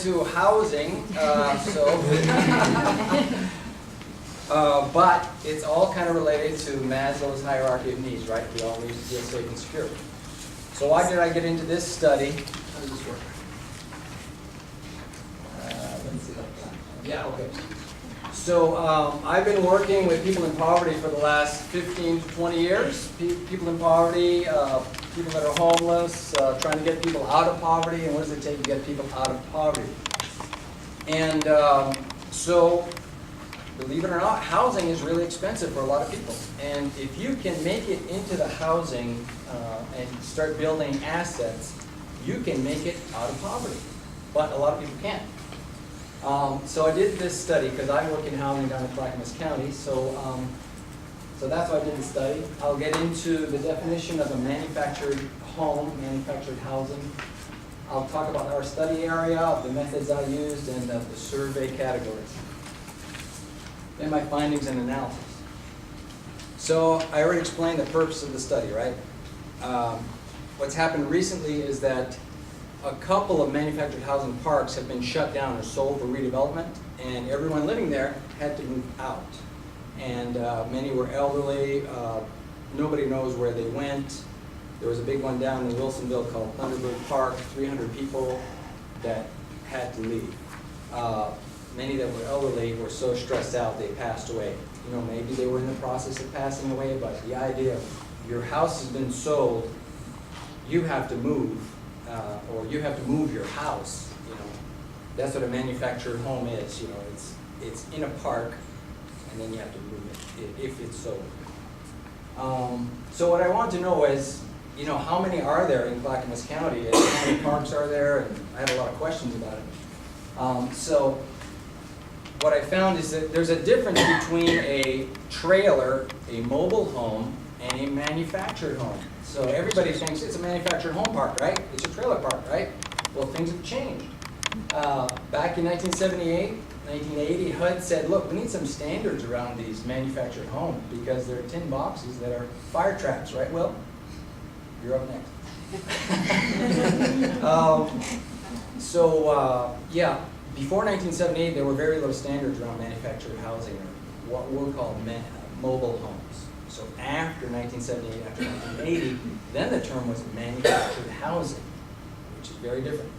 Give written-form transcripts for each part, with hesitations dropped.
related to housing, but it's all kind of related to Maslow's hierarchy of needs, right? We all need to feel safe and secure. So why did I get into this study? How does this work? Let's see. Yeah, okay. So I've been working with people in poverty for the last 15 to 20 years. People in poverty, people that are homeless, trying to get people out of poverty, and what does it take to get people out of poverty? And so, believe it or not, housing is really expensive for a lot of people. And if you can make it into the housing and start building assets, you can make it out of poverty. But a lot of people can't. So I did this study because I work in housing down in Clackamas County. So that's why I did the study. I'll get into the definition of a manufactured home, manufactured housing. I'll talk about our study area, the methods I used, and the survey categories. Then my findings and analysis. So I already explained the purpose of the study, right? What's happened recently is that a couple of manufactured housing parks have been shut down or sold for redevelopment, and everyone living there had to move out. And many were elderly. Nobody knows where they went. There was a big one down in Wilsonville called Thunderbird Park, 300 people that had to leave. Many that were elderly were so stressed out they passed away. You know, maybe they were in the process of passing away, but the idea of your house has been sold, you have to move, or you have to move your house. You know, that's what a manufactured home is. You know, it's in a park, and then you have to move it if it's sold. So what I want to know is, you know, how many are there in Clackamas County, and how many parks are there? And I had a lot of questions about it. So what I found is that there's a difference between a trailer, a mobile home, and a manufactured home. So everybody thinks it's a manufactured home park, right? It's a trailer park, right? Well, things have changed. Back in 1978, 1980, HUD said, look, we need some standards around these manufactured homes because they're tin boxes that are fire traps, right? Well, you're up next. Yeah, before 1978, there were very low standards around manufactured housing, or what were called mobile homes. So after 1978, after 1980, then the term was manufactured housing, which is very different.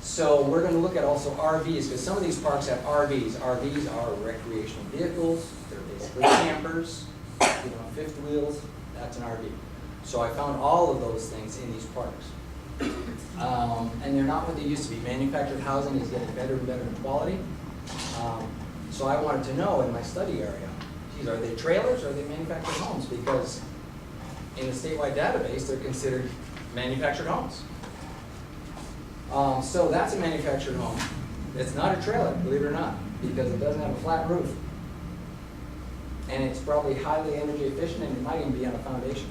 So we're going to look at also RVs, because some of these parks have RVs. RVs are recreational vehicles. They're basically campers, you know, fifth wheels. That's an RV. So I found all of those things in these parks. And they're not what they used to be. Manufactured housing is getting better and better in quality. So I wanted to know in my study area, geez, are they trailers or are they manufactured homes? Because in the statewide database, they're considered manufactured homes. So that's a manufactured home. It's not a trailer, believe it or not, because it doesn't have a flat roof. And it's probably highly energy efficient, and it might even be on a foundation.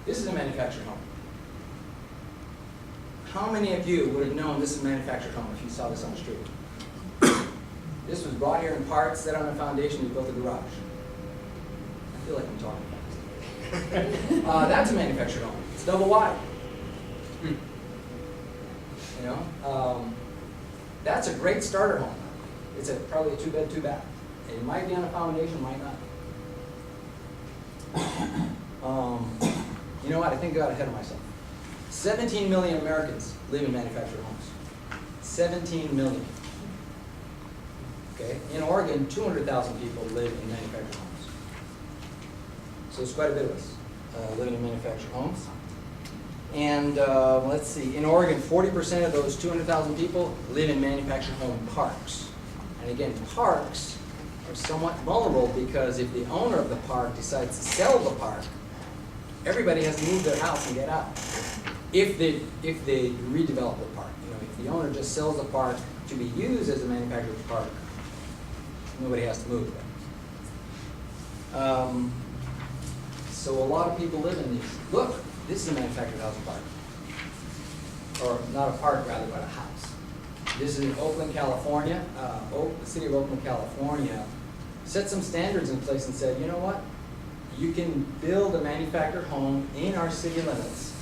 This is a manufactured home. How many of you would have known this is a manufactured home if you saw this on the street? This was brought here in parts, set on a foundation, you built a garage. I feel like I'm talking about this. That's a manufactured home. It's double wide. You know, that's a great starter home. It's probably a 2-bed, 2-bath. It might be on a foundation, might not. You know what? I think I got ahead of myself. 17 million Americans live in manufactured homes. 17 million. Okay. In Oregon, 200,000 people live in manufactured homes. So it's quite a bit of us living in manufactured homes. And let's see, in Oregon, 40% of those 200,000 people live in manufactured home parks. And again, parks are somewhat vulnerable because if the owner of the park decides to sell the park, everybody has to move their house and get out. If they redevelop the park, you know, if the owner just sells the park to be used as a manufactured park, nobody has to move there. So a lot of people live in these. Look, this is a manufactured housing park. Or not a park, rather, but a house. This is in Oakland, California. The city of Oakland, California set some standards in place and said, you know what? You can build a manufactured home in our city limits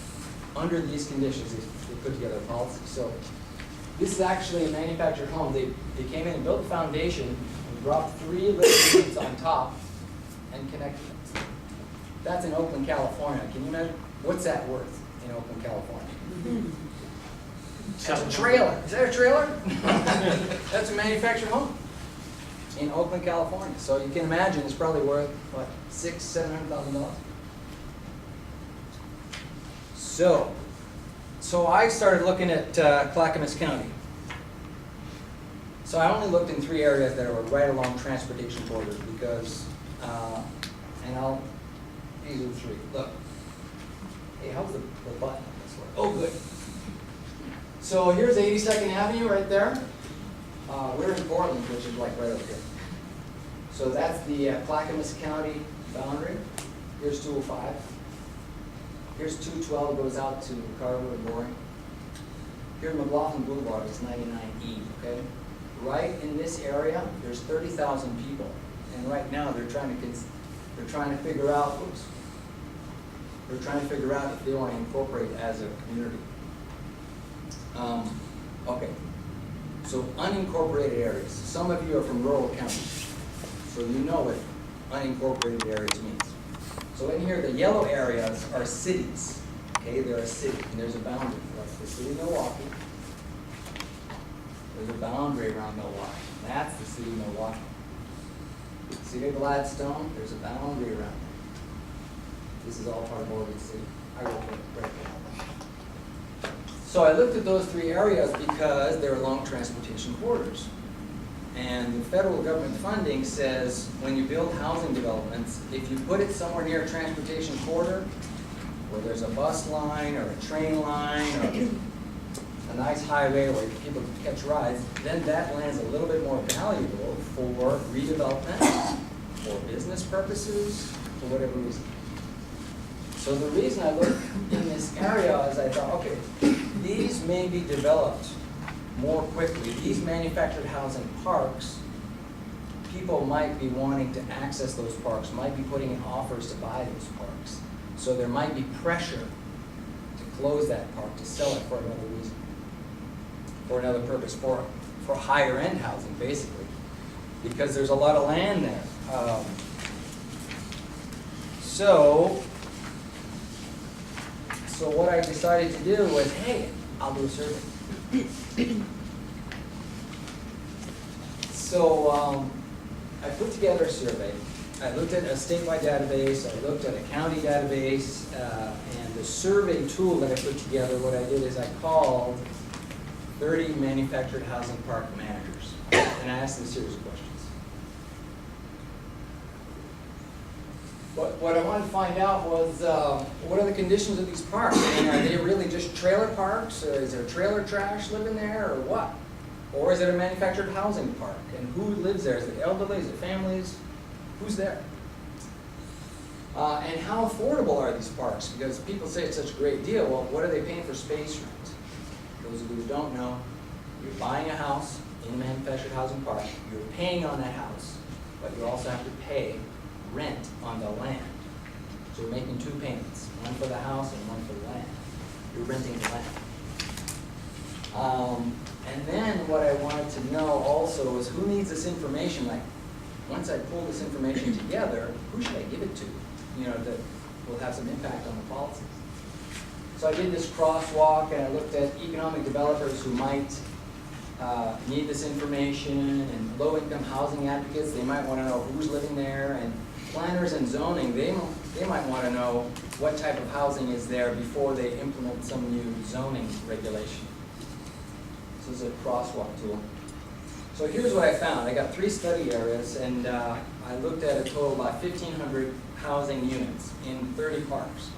under these conditions. They put together a policy. So This is actually a manufactured home. They came in and built the foundation and dropped 3 little units on top and connected them. That's in Oakland, California. Can you imagine? What's that worth in Oakland, California? That's a trailer. Is that a trailer? That's a manufactured home in Oakland, California. So you can imagine it's probably worth, what, $600,000-$700,000? So I started looking at Clackamas County. So I only looked in 3 areas that were right along transportation corridors because, these are the 3. Look. Hey, how's the button on this one? Oh, good. So here's 82nd Avenue right there. We're in Portland, which is like right over here. So that's the Clackamas County boundary. Here's 205. Here's 212, goes out to Carver and Boring. Here in McLaughlin Boulevard is 99E, okay? Right in this area, there's 30,000 people. And right now they're trying to figure out, if they want to incorporate as a community. Okay, so unincorporated areas. Some of you are from rural counties, so you know what unincorporated areas means. So in here, the yellow areas are cities. Okay, they're a city, and there's a boundary. That's the city of Milwaukee. There's a boundary around Milwaukee. That's the city of Milwaukee. City of Gladstone, there's a boundary around there. This is all part of Oregon City. I wrote it right now. So I looked at those 3 areas because they're along transportation corridors. And the federal government funding says when you build housing developments, if you put it somewhere near a transportation corridor, where there's a bus line or a train line or a nice highway where people can catch rides, then that land is a little bit more valuable for redevelopment, for business purposes, for whatever reason. So the reason I looked in this area is I thought, okay, these may be developed more quickly. These manufactured housing parks, people might be wanting to access those parks, might be putting in offers to buy those parks. So there might be pressure to close that park, to sell it for another reason, for another purpose, for higher end housing, basically, because there's a lot of land there. So what I decided to do was, hey, I'll do a survey. So I put together a survey. I looked at a statewide database, I looked at a county database, and the survey tool that I put together, what I did is I called 30 manufactured housing park managers, and I asked them a series of questions. What I wanted to find out was, what are the conditions of these parks? I mean, are they really just trailer parks, or is there trailer trash living there, or what? Or is it a manufactured housing park? And who lives there? Is it elderly? Is it families? Who's there? And how affordable are these parks? Because people say it's such a great deal. Well, what are they paying for space rent? Those of you who don't know, you're buying a house in a manufactured housing park. You're paying on that house, but you also have to pay rent on the land. So you're making 2 payments, one for the house and one for the land. You're renting the land. And then what I wanted to know also is who needs this information? Like, once I pull this information together, who should I give it to? You know, that will have some impact on the policies. So I did this crosswalk and I looked at economic developers who might need this information, and low-income housing advocates, they might want to know who's living there, and planners and zoning, they might want to know what type of housing is there before they implement some new zoning regulation. So this is a crosswalk tool. So here's what I found. I got 3 study areas, and I looked at a total of about 1,500 housing units in 30 parks.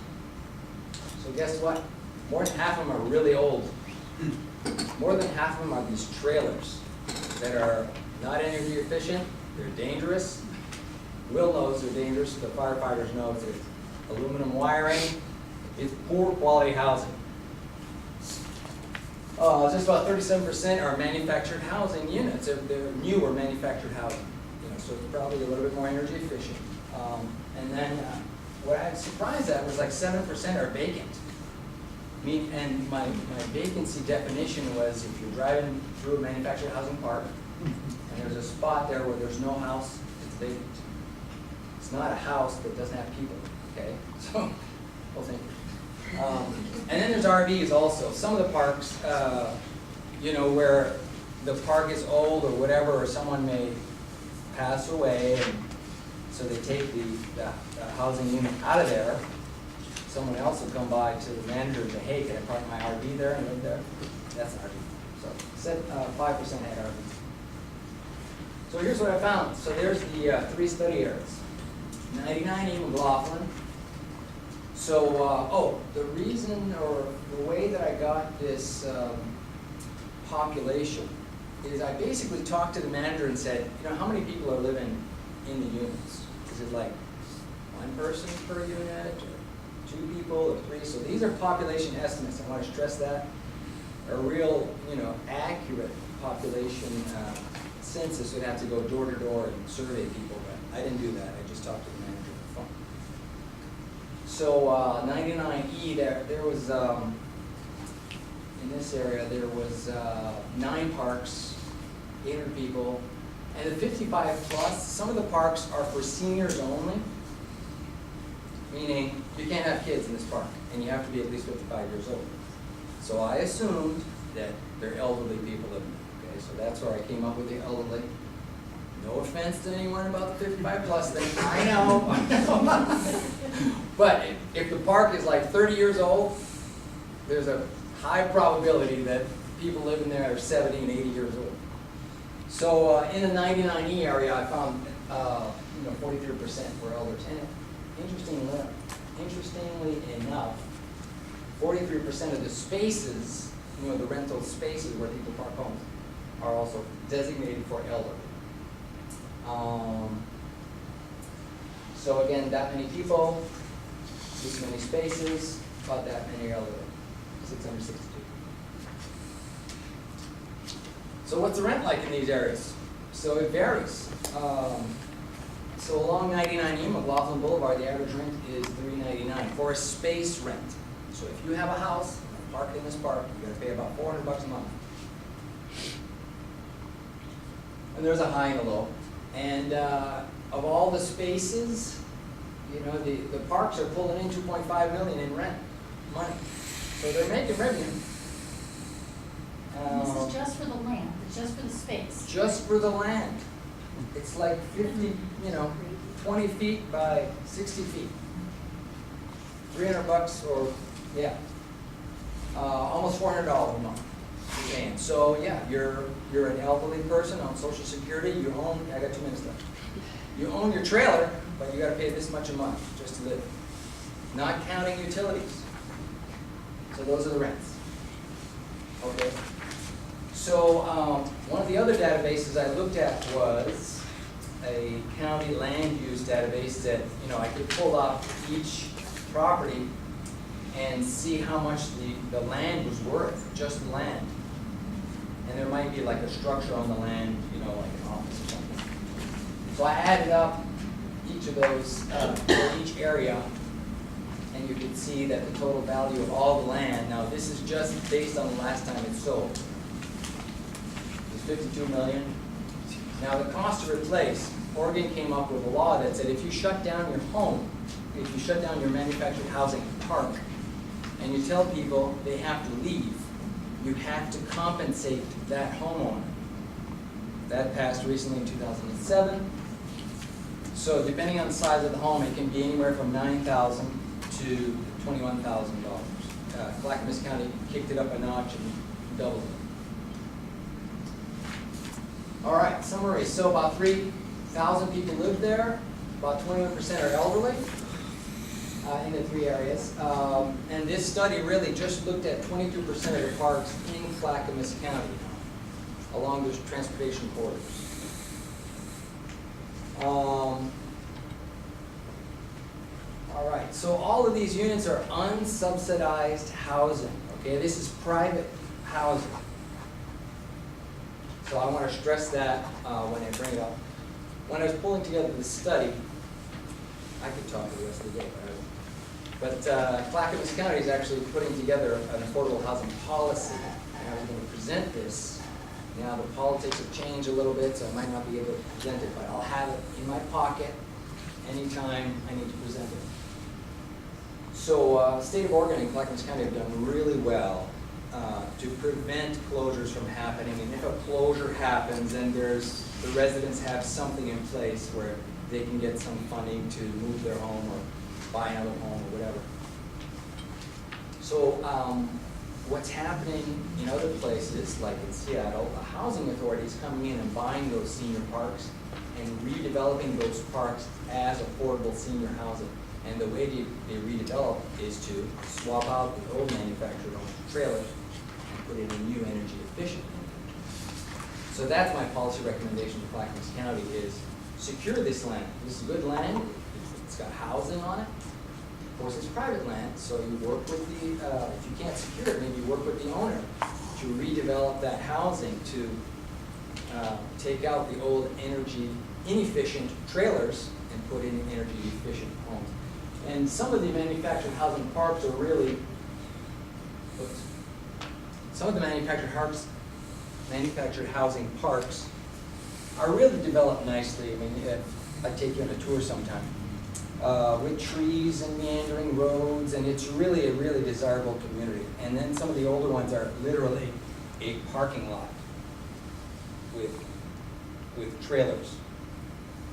So guess what? More than half of them are really old. More than half of them are these trailers that are not energy efficient, they're dangerous. Will knows they're dangerous, the firefighters know it's aluminum wiring, it's poor quality housing. Just about 37% are manufactured housing units. They're newer manufactured housing, so it's probably a little bit more energy efficient. And then what I was surprised at was like 7% are vacant. And my vacancy definition was if you're driving through a manufactured housing park and there's a spot there where there's no house, it's vacant. It's not a house that doesn't have people, okay? So, well, thank you. And then there's RVs also. Some of the parks, you know, where the park is old or whatever, or someone may pass away, and so they take the housing unit out of there. Someone else will come by to the manager and say, hey, can I park my RV there and live there? That's an RV. So said 5% had RVs. So here's what I found. So there's the 3 study areas. 99 E McLaughlin. So, the reason or the way that I got this population is I basically talked to the manager and said, you know, how many people are living in the units? Is it like 1 person per unit, or 2 people, or 3? So these are population estimates. I want to stress that. A real, you know, accurate population census would have to go door to door and survey people, but I didn't do that. I just talked to the manager on the phone. So 99E, there was, in this area, there was 9 parks, 800 people, and the 55 plus, some of the parks are for seniors only, meaning you can't have kids in this park, and you have to be at least 55 years old. So I assumed that they're elderly people living there, okay? So that's where I came up with the elderly. No offense to anyone about the 55 plus thing, I know. But if the park is like 30 years old, there's a high probability that people living there are 70 and 80 years old. So in the 99E area, I found 43% were elders. And interestingly enough, 43% of the spaces, you know, the rental spaces where people park homes, are also designated for elderly. So again, that many people, this many spaces, about that many elderly, 662. So what's the rent like in these areas? So it varies. So along 99E McLaughlin Boulevard, the average rent is $3.99 for a space rent. So if you have a house, park in this park, you're going to pay about $400 a month. And there's a high and a low. And of all the spaces, you know, the parks are pulling in $2.5 million in rent money. So they're making revenue. This is just for the land, it's just for the space. Just for the land. It's like 50, 20 feet by 60 feet. $300 or, yeah, almost $400 a month. You're paying. So yeah, you're an elderly person on Social Security. You own. I got 2 minutes left. You own your trailer, but you got to pay this much a month just to live. Not counting utilities. So those are the rents. Okay. So one of the other databases I looked at was a county land use database that I could pull up each property and see how much the land was worth, just the land. And there might be like a structure on the land, like an office or something. So I added up each of those for each area, and you can see that the total value of all the land, now this is just based on the last time it sold, was $52 million. Now the cost to replace, Oregon came up with a law that said if you shut down your home, if you shut down your manufactured housing park, and you tell people they have to leave, you have to compensate that homeowner. That passed recently in 2007. So depending on the size of the home, it can be anywhere from $9,000 to $21,000. Clackamas County kicked it up a notch and doubled it. All right, summary. So about 3,000 people live there. About 21% are elderly in the 3 areas. And this study really just looked at 22% of the parks in Clackamas County along those transportation corridors. All right, so all of these units are unsubsidized housing. Okay, this is private housing. So I want to stress that when I bring it up. When I was pulling together the study, I could talk for the rest of the day, but I But Clackamas County is actually putting together an affordable housing policy, and I was going to present this. Now, the politics have changed a little bit, so I might not be able to present it, but I'll have it in my pocket anytime I need to present it. So, State of Oregon and Clackamas County have done really well to prevent closures from happening. And if a closure happens, then the residents have something in place where they can get some funding to move their home or buy another home or whatever. So what's happening in other places, like in Seattle, a housing authority is coming in and buying those senior parks and redeveloping those parks as affordable senior housing. And the way they redevelop is to swap out the old manufactured home trailers and put in a new energy efficient manufactured. So that's my policy recommendation to Clackamas County is secure this land. This is good land. It's got housing on it. Of course, it's private land, so you work with the, if you can't secure it, maybe you work with the owner to redevelop that housing to take out the old energy inefficient trailers and put in energy efficient homes. And some of the manufactured housing parks are really, some of the manufactured housing parks are really developed nicely. I mean, I'd take you on a tour sometime. With trees and meandering roads, and it's really a really desirable community. And then some of the older ones are literally a parking lot with trailers.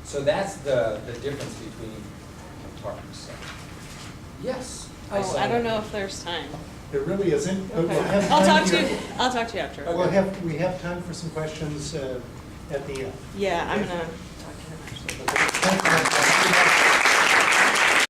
So that's the difference between parks. Yes. Oh, I don't know if there's time. There really isn't, but Okay. we'll have I'll time talk to here. you. I'll talk to you after. We have time for some questions at the end. Yeah, I'm gonna